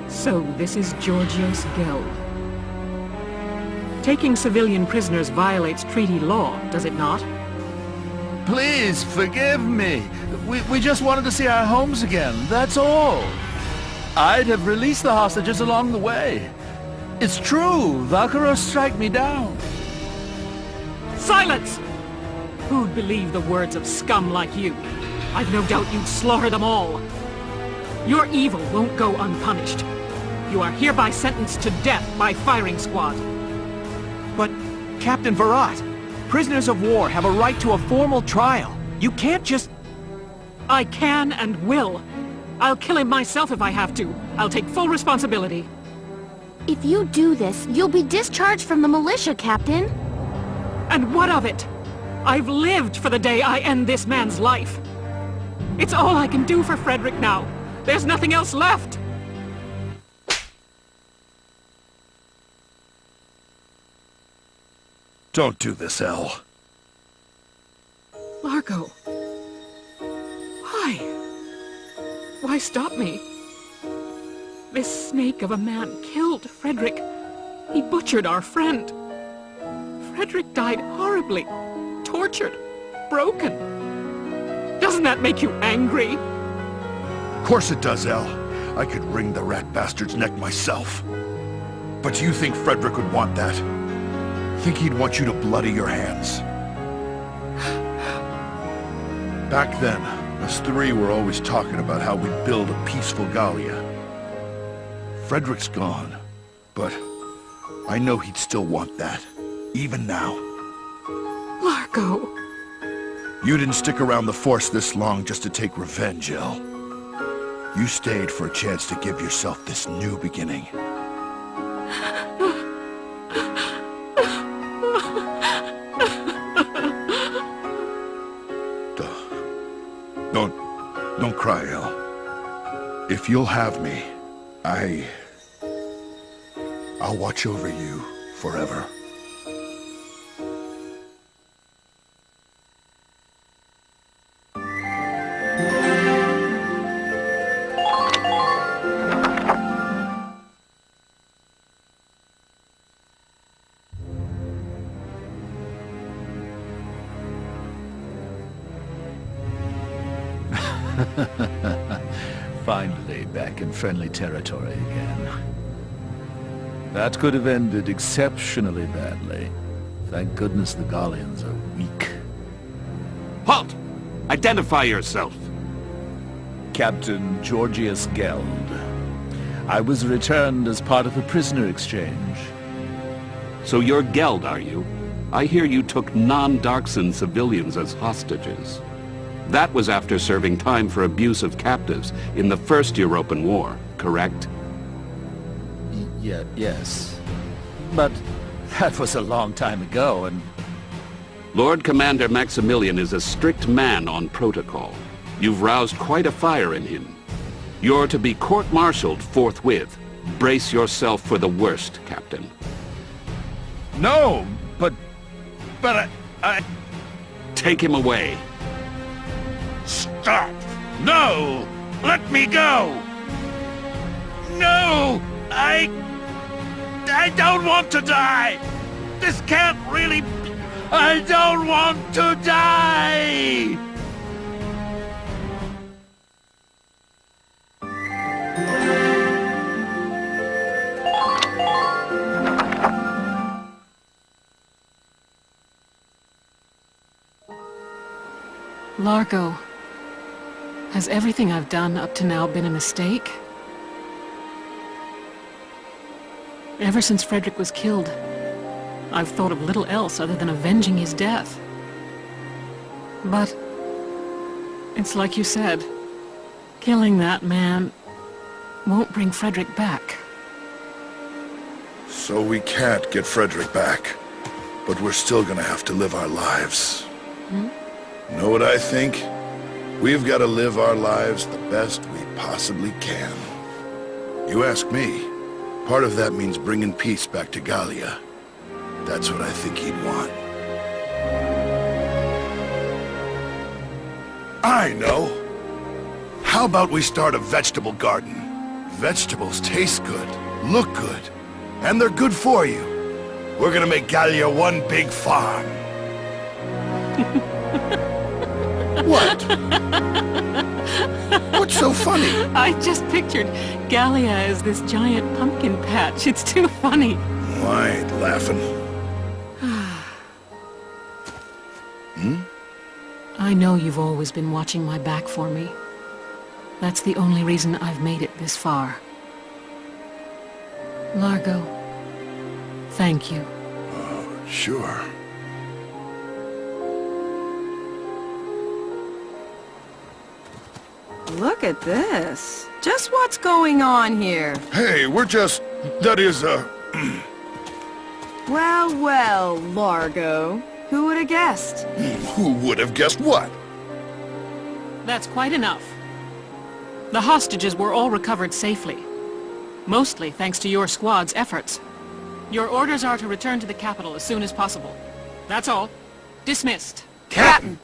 So this is Georgios Geld. Taking civilian prisoners violates treaty law, does it not? Please, forgive me. We just wanted to see our homes again, that's all. I'd have released the hostages along the way. It's true, Valkyria strike me down. Silence! Who'd believe the words of scum like you? I've no doubt you'd slaughter them all. Your evil won't go unpunished. You are hereby sentenced to death by firing squad. But, Captain Virat, prisoners of war have a right to a formal trial. You can't just... I can and will. I'll kill him myself if I have to. I'll take full responsibility. If you do this, you'll be discharged from the militia, Captain. And what of it? I've lived for the day I end this man's life. It's all I can do for Frederick now. There's nothing else left. Don't do this, Elle. Largo. Why? Why stop me? This snake of a man killed Frederick. He butchered our friend. Frederick died horribly, tortured, broken. Doesn't that make you angry? Of course it does, Elle. I could wring the rat bastard's neck myself. But you think Frederick would want that? Think he'd want you to bloody your hands? Back then, us three were always talking about how we'd build a peaceful Gallia. Frederick's gone, but I know he'd still want that, even now. Largo. You didn't stick around the Force this long just to take revenge, Elle. You stayed for a chance to give yourself this new beginning. Don't cry, Elle. If you'll have me, I'll watch over you forever. Finally back in friendly territory again. That could have ended exceptionally badly. Thank goodness the Gallians are weak. Halt! Identify yourself! Captain Georgios Geld. I was returned as part of a prisoner exchange. So you're Geld, are you? I hear you took non-Darkson civilians as hostages. That was after serving time for abuse of captives in the First European War, correct? Yes. But that was a long time ago, and... Lord Commander Maximilian is a strict man on protocol. You've roused quite a fire in him. You're to be court-martialed forthwith. Brace yourself for the worst, Captain. No, but I... Take him away. Stop! No! Let me go! No! I don't want to die! This can't really... I don't want to die! Largo. Has everything I've done up to now been a mistake? Ever since Frederick was killed, I've thought of little else other than avenging his death. But it's like you said, killing that man won't bring Frederick back. So we can't get Frederick back, but we're still gonna have to live our lives. Know what I think? We've got to live our lives the best we possibly can. You ask me, part of that means bringing peace back to Gallia. That's what I think he'd want. I know! How about we start a vegetable garden? Vegetables taste good, look good, and they're good for you. We're gonna make Gallia one big farm. What? What's so funny? I just pictured Gallia as this giant pumpkin patch. It's too funny. I ain't laughing. I know you've always been watching my back for me. That's the only reason I've made it this far. Largo, thank you. Sure. Look at this. Just what's going on here? Hey, we're just... that is, Well, well, Largo. Who would have guessed? who would have guessed what? That's quite enough. The hostages were all recovered safely. Mostly thanks to your squad's efforts. Your orders are to return to the capital as soon as possible. That's all. Dismissed. Captain!